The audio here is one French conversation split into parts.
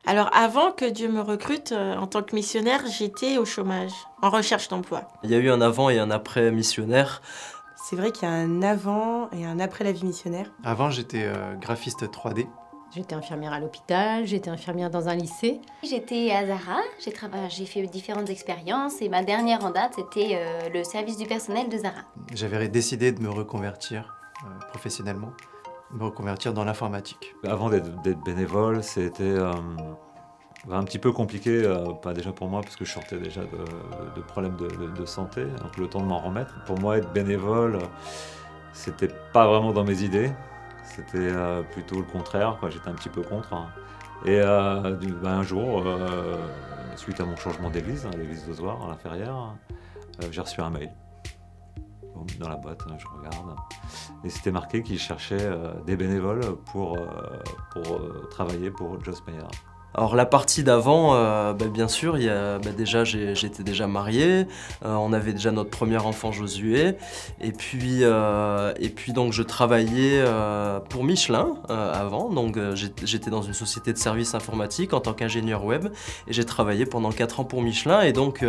Alors avant que Dieu me recrute en tant que missionnaire, j'étais au chômage, en recherche d'emploi. Il y a eu un avant et un après missionnaire. C'est vrai qu'il y a un avant et un après la vie missionnaire. Avant, j'étais graphiste 3D. J'étais infirmière à l'hôpital, j'étais infirmière dans un lycée. J'étais à Zara, j'ai fait différentes expériences et ma dernière en date, c'était le service du personnel de Zara. J'avais décidé de me reconvertir professionnellement, me reconvertir dans l'informatique. Avant d'être bénévole, c'était un petit peu compliqué, pas déjà pour moi parce que je sortais déjà de problèmes de santé, donc le temps de m'en remettre. Pour moi, être bénévole, c'était pas vraiment dans mes idées. C'était plutôt le contraire, quoi. J'étais un petit peu contre. Et un jour, suite à mon changement d'église, l'église d'Ozoir, à la Ferrière, j'ai reçu un mail. Dans la boîte, je regarde. Et c'était marqué qu'ils cherchaient des bénévoles pour travailler pour Joss Meyer. Alors la partie d'avant, bien sûr, déjà j'étais déjà marié, on avait déjà notre premier enfant Josué, et puis donc je travaillais pour Michelin avant, donc j'étais dans une société de services informatiques en tant qu'ingénieur web, et j'ai travaillé pendant 4 ans pour Michelin, et donc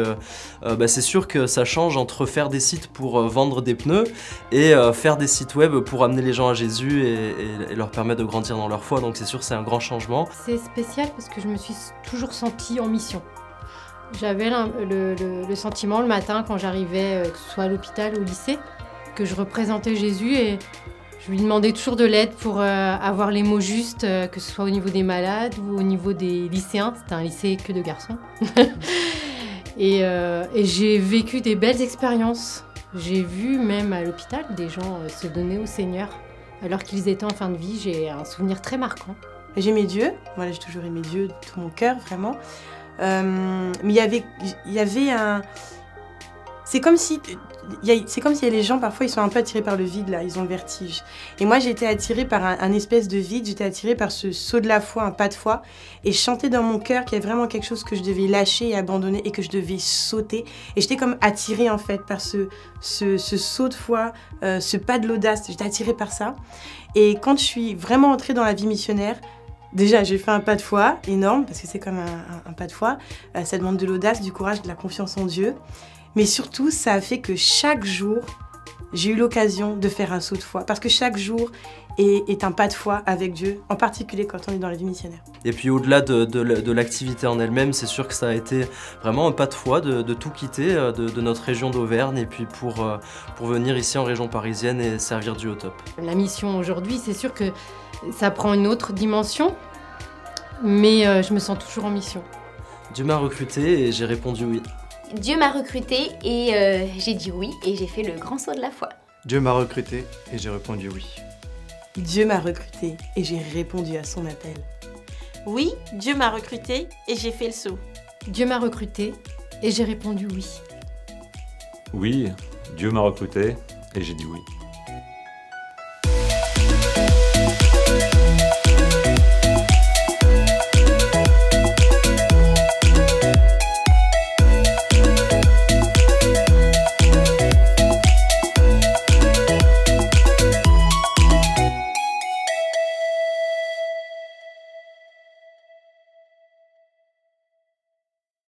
c'est sûr que ça change entre faire des sites pour vendre des pneus et faire des sites web pour amener les gens à Jésus et leur permettre de grandir dans leur foi, donc c'est sûr que c'est un grand changement. C'est spécial parce que je me suis toujours sentie en mission. J'avais le sentiment le matin quand j'arrivais, que ce soit à l'hôpital ou au lycée, que je représentais Jésus et je lui demandais toujours de l'aide pour avoir les mots justes, que ce soit au niveau des malades ou au niveau des lycéens. C'était un lycée que de garçons. et j'ai vécu des belles expériences. J'ai vu même à l'hôpital des gens se donner au Seigneur alors qu'ils étaient en fin de vie. J'ai un souvenir très marquant. J'aimais Dieu, voilà, j'ai toujours aimé Dieu de tout mon cœur, vraiment. Mais il y avait un... C'est comme si les gens, parfois, ils sont un peu attirés par le vide, là, ils ont le vertige. Et moi, j'ai été attirée par un espèce de vide, j'étais attirée par ce saut de la foi, un pas de foi. Et je sentais dans mon cœur qu'il y avait vraiment quelque chose que je devais lâcher et abandonner et que je devais sauter. Et j'étais comme attirée, en fait, par ce saut de foi, ce pas de l'audace. J'étais attirée par ça. Et quand je suis vraiment entrée dans la vie missionnaire, déjà, j'ai fait un pas de foi énorme, parce que c'est comme un pas de foi. Ça demande de l'audace, du courage, de la confiance en Dieu. Mais surtout, ça a fait que chaque jour, j'ai eu l'occasion de faire un saut de foi. Parce que chaque jour est un pas de foi avec Dieu, en particulier quand on est dans la vie missionnaire. Et puis au-delà de l'activité en elle-même, c'est sûr que ça a été vraiment un pas de foi de tout quitter de notre région d'Auvergne et puis pour venir ici en région parisienne et servir Dieu au top. La mission aujourd'hui, c'est sûr que ça prend une autre dimension, mais je me sens toujours en mission. Dieu m'a recruté et j'ai répondu oui. Dieu m'a recruté et j'ai dit oui et j'ai fait le grand saut de la foi. Dieu m'a recruté et j'ai répondu oui. Dieu m'a recruté et j'ai répondu à son appel. Oui, Dieu m'a recruté et j'ai fait le saut. Dieu m'a recruté et j'ai répondu oui. Oui, Dieu m'a recruté et j'ai dit oui.